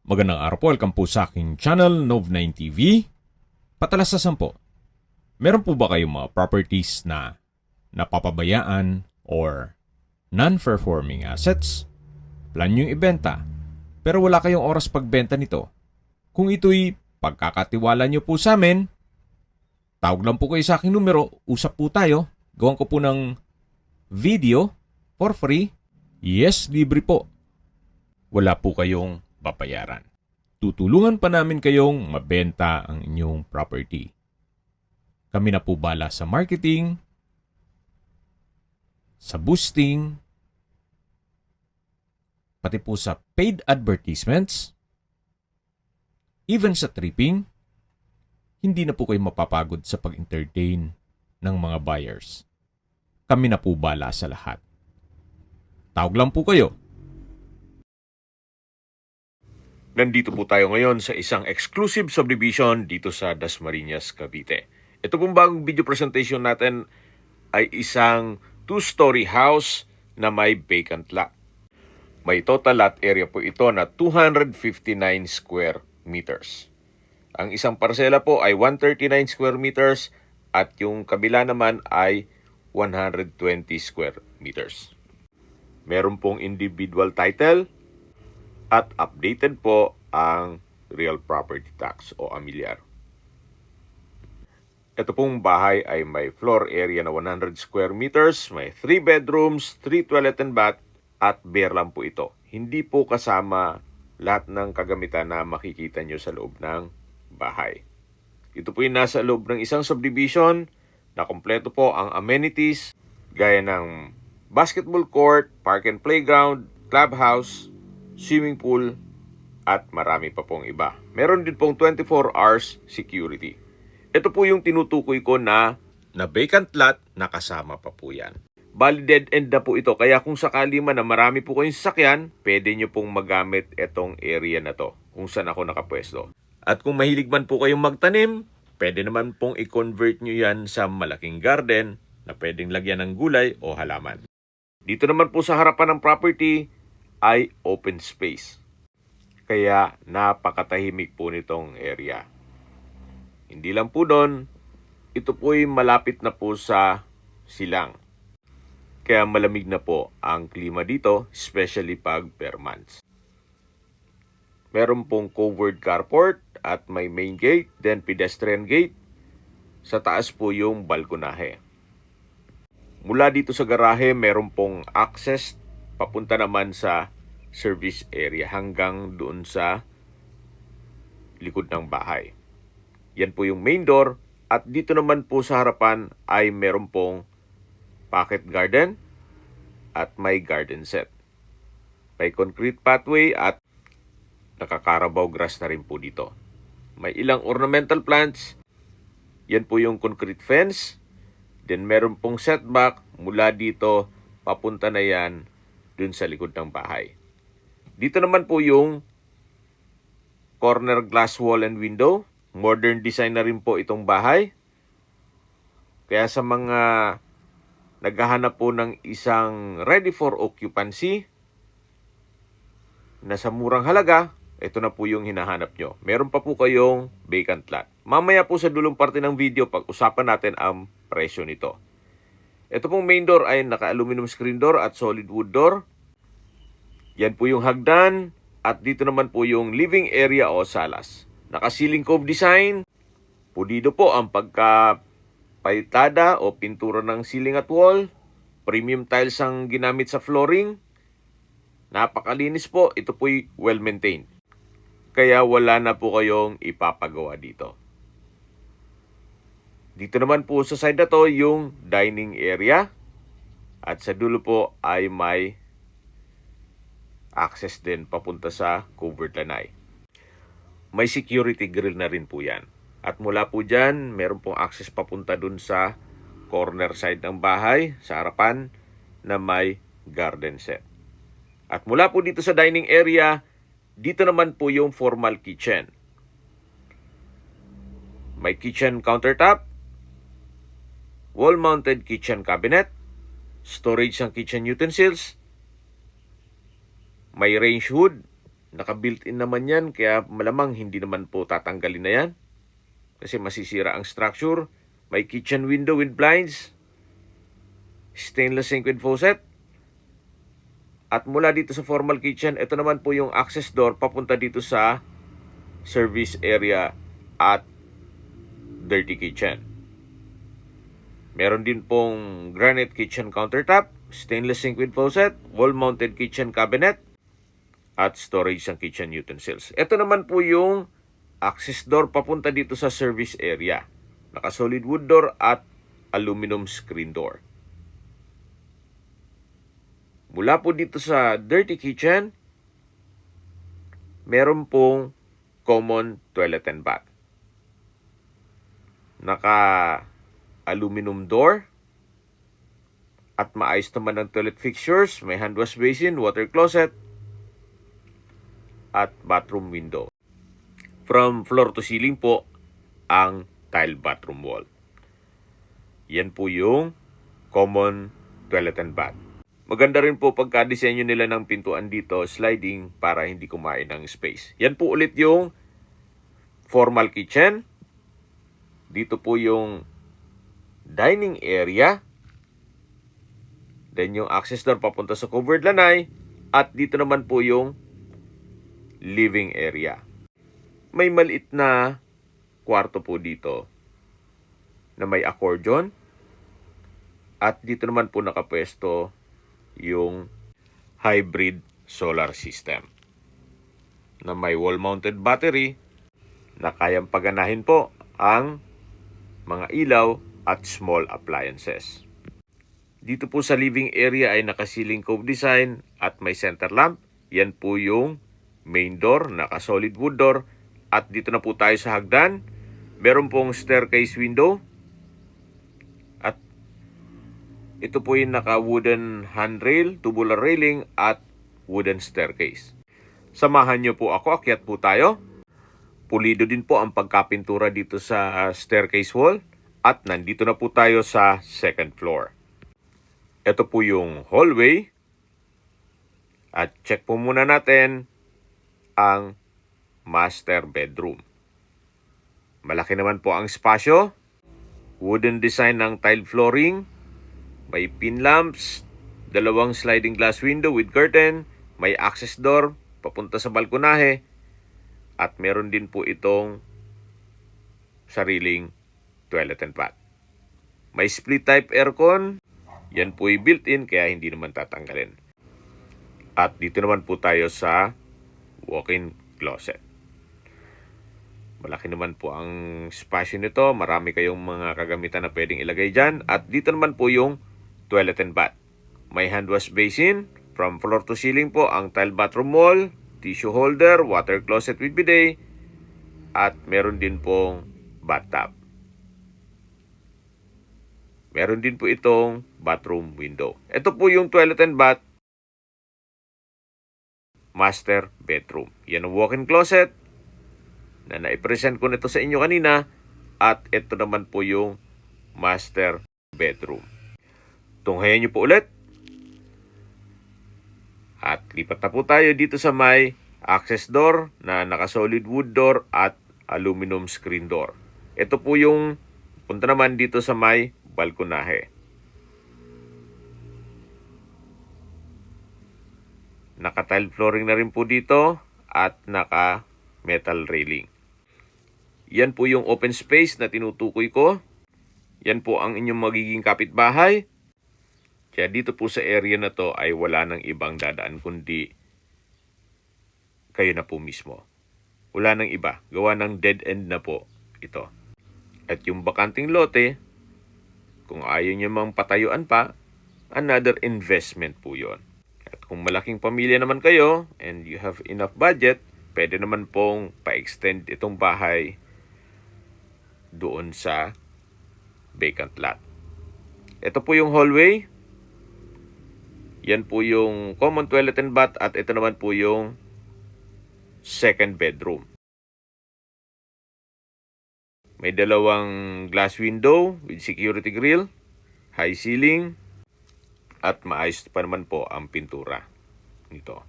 Magandang araw po, welcome po sa aking channel, Nov9 TV. Patalasasan po, meron po ba kayong mga properties na napapabayaan or non-performing assets? Plan nyo ibenta, pero wala kayong oras pagbenta nito. Kung ito'y pagkakatiwala nyo po sa amin, tawag lang po kayo sa aking numero, usap po tayo, gawan ko po ng video for free. Yes, libre po. Wala po kayong babayaran. Tutulungan pa namin kayong mabenta ang inyong property. Kami na po bala sa marketing, sa boosting, pati po sa paid advertisements, even sa tripping. Hindi na po kayo mapapagod sa pag-entertain ng mga buyers. Kami na po bala sa lahat. Tawag lang po kayo. Nandito po tayo ngayon sa isang exclusive subdivision dito sa Dasmariñas, Cavite. Ito pong bagong video presentation natin ay isang 2-story house na may vacant lot. May total lot area po ito na 259 square meters. Ang isang parsela po ay 139 square meters at yung kabila naman ay 120 square meters. Meron pong individual title at updated po ang real property tax o amilyar. Ito pong bahay ay may floor area na 100 square meters, may 3 bedrooms, 3 toilet and bath at bare lang po ito. Hindi po kasama lahat ng kagamitan na makikita nyo sa loob ng bahay. Ito po yung nasa loob ng isang subdivision na kompleto po ang amenities gaya ng basketball court, park and playground, clubhouse, swimming pool, at marami pa pong iba. Meron din pong 24 hours security. Ito po yung tinutukoy ko na vacant lot na kasama pa po yan. Bali dead end na po ito, kaya kung sakali man na marami po kayong sasakyan, pwede nyo pong magamit itong area na to kung saan ako nakapwesto. At kung mahilig man po kayong magtanim, pwede naman pong i-convert nyo yan sa malaking garden na pwedeng lagyan ng gulay o halaman. Dito naman po sa harapan ng property ay open space. Kaya napakatahimik po nitong area. Hindi lang po doon, ito po'y malapit na po sa silang. Kaya malamig na po ang klima dito, especially pag per months. Meron pong covered carport at may main gate, then pedestrian gate. Sa taas po yung balkonahe. Mula dito sa garahe, meron pong access papunta naman sa service area hanggang doon sa likod ng bahay. Yan po yung main door at dito naman po sa harapan ay meron pong pocket garden at may garden set. May concrete pathway at nakakarabaw grass na rin po dito. May ilang ornamental plants. Yan po yung concrete fence. Then meron pong setback mula dito papunta na yan dun sa likod ng bahay. Dito naman po yung corner glass wall and window. Modern design na rin po itong bahay. Kaya sa mga naghahanap po ng isang ready for occupancy na sa murang halaga, ito na po yung hinahanap nyo. Meron pa po kayong vacant lot. Mamaya po sa dulong parte ng video, pag-usapan natin ang presyo nito. Ito pong main door ay naka-aluminum screen door at solid wood door. Yan po yung hagdan at dito naman po yung living area o salas. Naka-ceiling cove design. Pulido po ang pagkapaitada o pintura ng ceiling at wall. Premium tiles ang ginamit sa flooring. Napakalinis po. Ito po'y well-maintained. Kaya wala na po kayong ipapagawa dito. Dito naman po sa side na to yung dining area. At sa dulo po ay may access din papunta sa covered lanai. May security grill na rin po yan. At mula po dyan, meron pong access papunta dun sa corner side ng bahay, sa harapan, na may garden set. At mula po dito sa dining area, dito naman po yung formal kitchen. May kitchen countertop, wall-mounted kitchen cabinet, storage ng kitchen utensils, may range hood Naka-built-in naman yan, kaya malamang hindi naman po tatanggalin na yan. Kasi masisira ang structure. May kitchen window with blinds. Stainless sink with faucet. At mula dito sa formal kitchen, ito naman po yung access door papunta dito sa service area at dirty kitchen. Meron din pong granite kitchen countertop, stainless sink with faucet, wall-mounted kitchen cabinet, at storage ng kitchen utensils. Ito naman po yung access door papunta dito sa service area. Naka-solid wood door at aluminum screen door. Mula po dito sa dirty kitchen, meron pong common toilet and bath. Naka-aluminum door at maayos naman ang toilet fixtures. May hand wash basin, water closet, at bathroom window. From floor to ceiling po ang tile bathroom wall. Yan po yung common toilet and bath. Maganda rin po pagka-disenyo nila ng pintuan dito, sliding para hindi kumain ng space. Yan po ulit yung formal kitchen. Dito po yung dining area. Then yung access door papunta sa covered lanay. At dito naman po yung living area. May maliit na kwarto po dito na may accordion. At dito naman po nakapwesto yung hybrid solar system na may wall-mounted battery na kayang paganahin po ang mga ilaw at small appliances. Dito po sa living area ay naka-ceiling cove design at may center lamp. Yan po yung main door, naka-solid wood door. At dito na po tayo sa hagdan. Meron pong staircase window. At ito po yung naka-wooden handrail, tubular railing at wooden staircase. Samahan niyo po ako, akyat po tayo. Pulido din po ang pagkapintura dito sa staircase wall. At nandito na po tayo sa second floor. Ito po yung hallway. At check po muna natin ang master bedroom. Malaki naman po ang espasyo. Wooden design ng tile flooring. May pin lamps. Dalawang sliding glass window with curtain. May access door papunta sa balkonahe. At meron din po itong sariling toilet and bath. May split type aircon. Yan po ay built-in kaya hindi naman tatanggalin. At dito naman po tayo sa walk-in closet. Malaki naman po ang spasyo nito. Marami kayong mga kagamitan na pwedeng ilagay dyan. At dito naman po yung toilet and bath. May hand wash basin. From floor to ceiling po ang tile bathroom wall, tissue holder, water closet with bidet, at meron din pong bathtub. Meron din po itong bathroom window. Ito po yung toilet and bath master bedroom. Yan ang walk-in closet na naipresent ko nito sa inyo kanina. At ito naman po yung master bedroom. Tunghayan nyo po ulit. At lipat na po tayo dito sa may access door na naka-solid wood door at aluminum screen door. Ito po yung punta naman dito sa may balkonahe. Naka-tile flooring na rin po dito at naka-metal railing. Yan po yung open space na tinutukoy ko. Yan po ang inyong magiging kapitbahay. Kaya dito po sa area na to ay wala nang ibang dadaan kundi kayo na po mismo. Wala nang iba. Gawa ng dead end na po ito. At yung bakanting lote, kung ayaw nyo mang patayuan pa, another investment po yon. At kung malaking pamilya naman kayo and you have enough budget, pwede naman pong pa-extend itong bahay doon sa vacant lot. Ito po yung hallway. Yan po yung common toilet and bath at ito naman po yung second bedroom. May dalawang glass window with security grill, high ceiling, at maayos pa naman po ang pintura nito.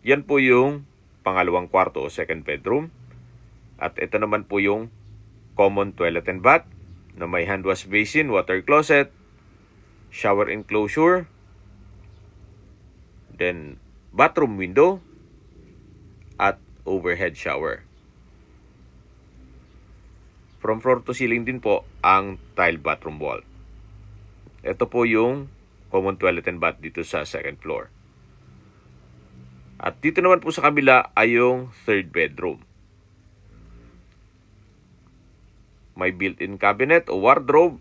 Yan po yung pangalawang kwarto o second bedroom. At ito naman po yung common toilet and bath na may hand wash basin, water closet, shower enclosure, then bathroom window, at overhead shower. From floor to ceiling din po ang tile bathroom wall. Ito po yung common toilet and bath dito sa second floor. At dito naman po sa kabila ay yung third bedroom. May built-in cabinet o wardrobe,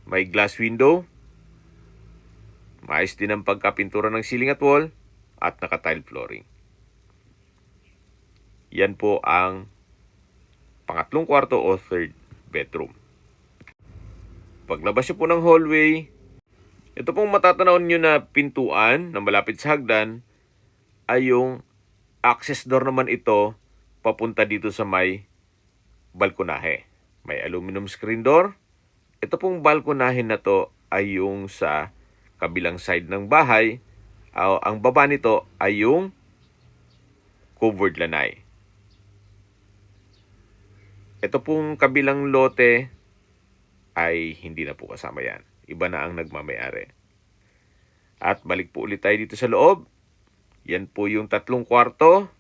may glass window, maayos din ang pagkapintura ng ceiling at wall, at naka-tile flooring. Yan po ang pangatlong kwarto o third bedroom. Paglabas nyo po ng hallway, ito pong matatanaw nyo na pintuan na malapit sa hagdan ay yung access door naman ito papunta dito sa may balkonahe. May aluminum screen door. Ito pong balkonahe na to ay yung sa kabilang side ng bahay. Ang baba nito ay yung covered lanai. Ito pong kabilang lote ay hindi na po kasama yan. Iba na ang nagmamayari. At balik po ulit tayo dito sa loob. Yan po yung tatlong kwarto,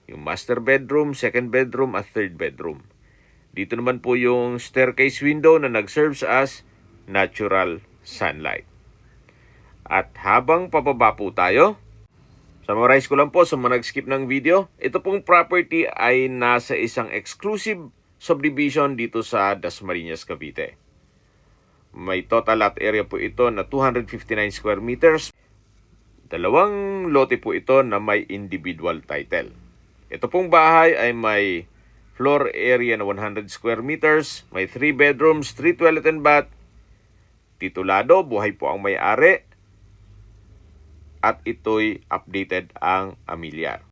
yung master bedroom, second bedroom, at third bedroom. Dito naman po yung staircase window na nag-serves as natural sunlight. At habang pababa po tayo, summarize ko lang po sa mga nag-skip ng video, ito pong property ay nasa isang exclusive subdivision dito sa Dasmariñas, Cavite. May total lot area po ito na 259 square meters. Dalawang lote po ito na may individual title. Ito pong bahay ay may floor area na 100 square meters, may 3 bedrooms, 3 toilet and bath, titulado, buhay po ang may-ari, at ito'y updated ang amilyar.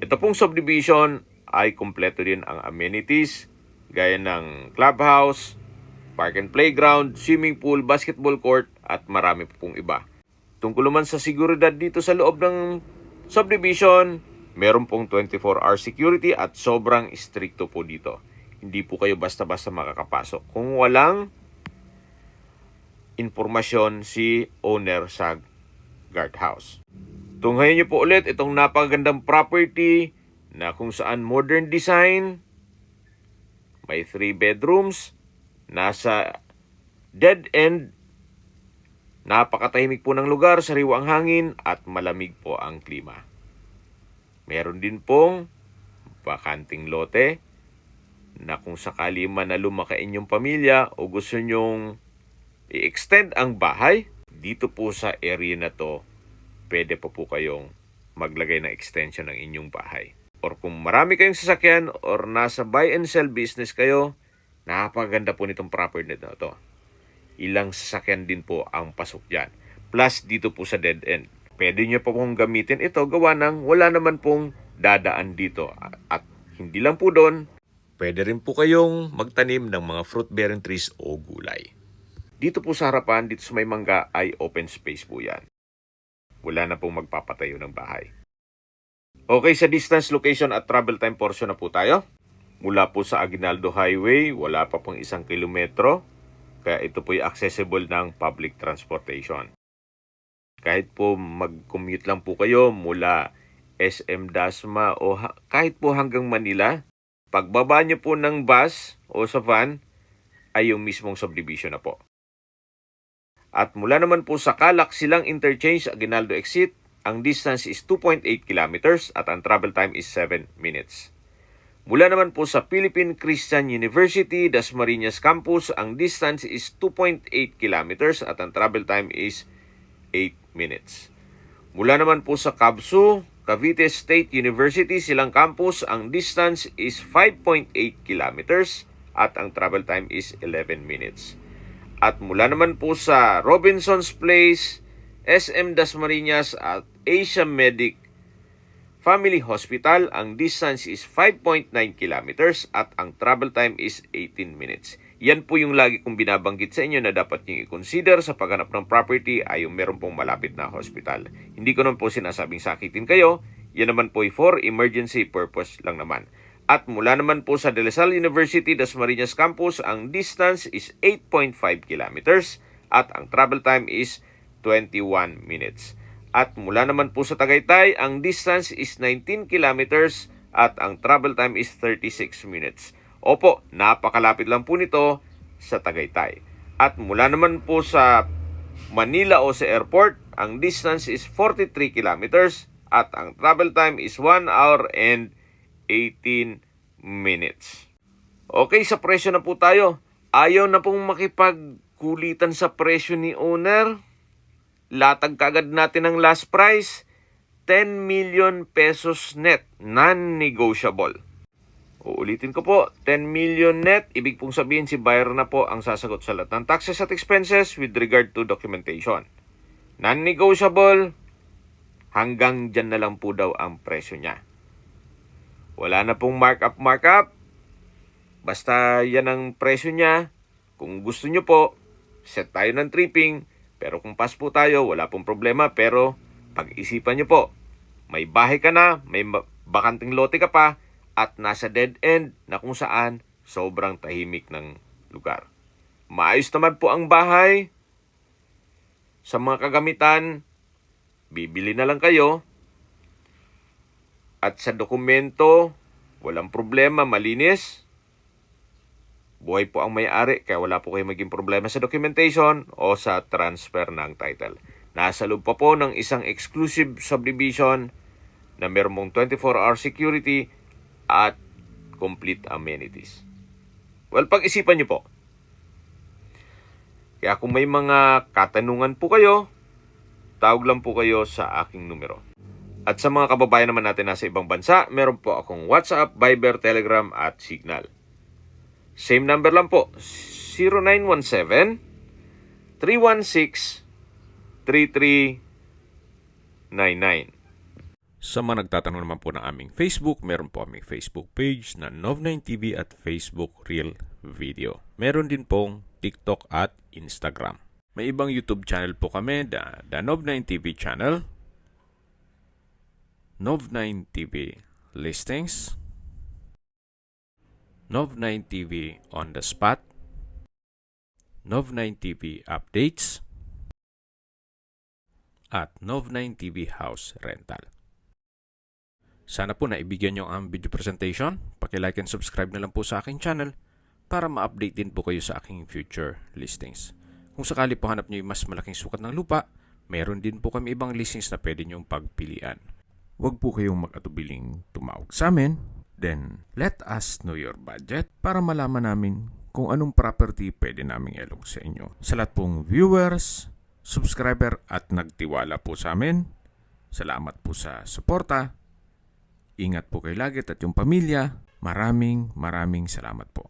Ito pong subdivision ay kumpleto din ang amenities gaya ng clubhouse, park and playground, swimming pool, basketball court, at marami po pong iba. Tungkol naman sa seguridad dito sa loob ng subdivision, meron pong 24-hour security at sobrang stricto po dito. Hindi po kayo basta-basta makakapasok kung walang informasyon si owner sa guardhouse. Tunghayan niyo po ulit itong napakagandang property na kung saan modern design, may 3 bedrooms, nasa dead end, napakatahimik po ng lugar, sariwa ang hangin, at malamig po ang klima. Meron din pong bakanting lote na kung sakali man na lumaki inyong pamilya o gusto nyong i-extend ang bahay, dito po sa area na to, pwede po kayong maglagay ng extension ng inyong bahay. Or kung marami kayong sasakyan or nasa buy and sell business kayo, napakaganda po nitong property na to. Ilang sasakyan din po ang pasok dyan. Plus dito po sa dead end. Pwede nyo po pong gamitin ito gawa ng wala naman pong dadaan dito. At hindi lang po doon, pwede rin po kayong magtanim ng mga fruit-bearing trees o gulay. Dito po sa harapan, dito sa may mangga ay open space po yan. Wala na pong magpapatayo ng bahay. Okay, sa distance, location at travel time portion na po tayo. Mula po sa Aguinaldo Highway, wala pa pong 1 kilometro. Kaya ito po'y accessible ng public transportation. Kahit po mag-commute lang po kayo mula SM Dasma o kahit po hanggang Manila, pagbaba nyo po ng bus o sa van ay yung mismong subdivision na po. At mula naman po sa Calac Silang Interchange, Aguinaldo Exit, ang distance is 2.8 kilometers at ang travel time is 7 minutes. Mula naman po sa Philippine Christian University, Dasmariñas Campus, ang distance is 2.8 kilometers at ang travel time is 8 minutes. Mula naman po sa CABSU, Cavite State University, Silang Campus, ang distance is 5.8 kilometers at ang travel time is 11 minutes. At mula naman po sa Robinson's Place, SM Dasmariñas at Asia Medic Family Hospital, ang distance is 5.9 kilometers at ang travel time is 18 minutes. Yan po yung lagi kong binabanggit sa inyo na dapat nyo i-consider sa paghanap ng property ay yung meron pong malapit na hospital. Hindi ko naman po sinasabing sakitin kayo, Yan naman po ay for emergency purpose lang naman. At mula naman po sa De La Salle University, Dasmariñas Campus, ang distance is 8.5 kilometers at ang travel time is 21 minutes. At mula naman po sa Tagaytay, ang distance is 19 kilometers at ang travel time is 36 minutes. Opo, napakalapit lang po nito sa Tagaytay. At mula naman po sa Manila o sa airport, ang distance is 43 kilometers at ang travel time is 1 hour and 18 minutes. Okay, sa presyo na po tayo. Ayaw na pong makipagkulitan sa presyo ni owner. Latag kagad natin ang last price, 10 million pesos net, non-negotiable. Uulitin ko po, 10 million net, ibig pong sabihin si buyer na po ang sasagot sa lahat ng taxes at expenses with regard to documentation. Non-negotiable, hanggang dyan na lang po daw ang presyo niya. Wala na pong markup. Basta yan ang presyo niya. Kung gusto nyo po, set tayo ng tripping. Pero kung pass po tayo, wala pong problema. Pero pag-isipan nyo po, may bahay ka na, may bakanting lote ka pa, at nasa dead end na kung saan sobrang tahimik ng lugar. Maayos naman po ang bahay. Sa mga kagamitan, bibili na lang kayo. At sa dokumento, walang problema, malinis. Buhay po ang may-ari, kaya wala po kayo maging problema sa documentation o sa transfer ng title. Nasa loob pa po ng isang exclusive subdivision na mayroong 24-hour security at complete amenities. Well, pag-isipan nyo po. Kaya kung may mga katanungan po kayo, tawag lang po kayo sa aking numero. At sa mga kababayan naman natin nasa ibang bansa, meron po akong WhatsApp, Viber, Telegram at Signal. Same number lang po, 0917-316-3399. Sa mga nagtatanong naman po ng aming Facebook, meron po aming Facebook page na Nov9TV at Facebook Real Video. Meron din pong TikTok at Instagram. May ibang YouTube channel po kami, the Nov9TV channel, Nov9TV Listings, Nov9TV On The Spot, Nov9TV Updates, at Nov9TV House Rental. Sana po naibigyan nyo ang video presentation. Paki-like and subscribe na lang po sa aking channel para ma-update din po kayo sa aking future listings. Kung sakali po hanap nyo yung mas malaking sukat ng lupa, meron din po kami ibang listings na pwede nyong pagpilian. Huwag po kayong mag-atubiling tumawag sa amin. Then, let us know your budget para malaman namin kung anong property pwede naming ilog sa inyo. Sa lahat pong viewers, subscriber at nagtiwala po sa amin, salamat po sa suporta. Ingat po kayo lagi at yung pamilya. Maraming salamat po.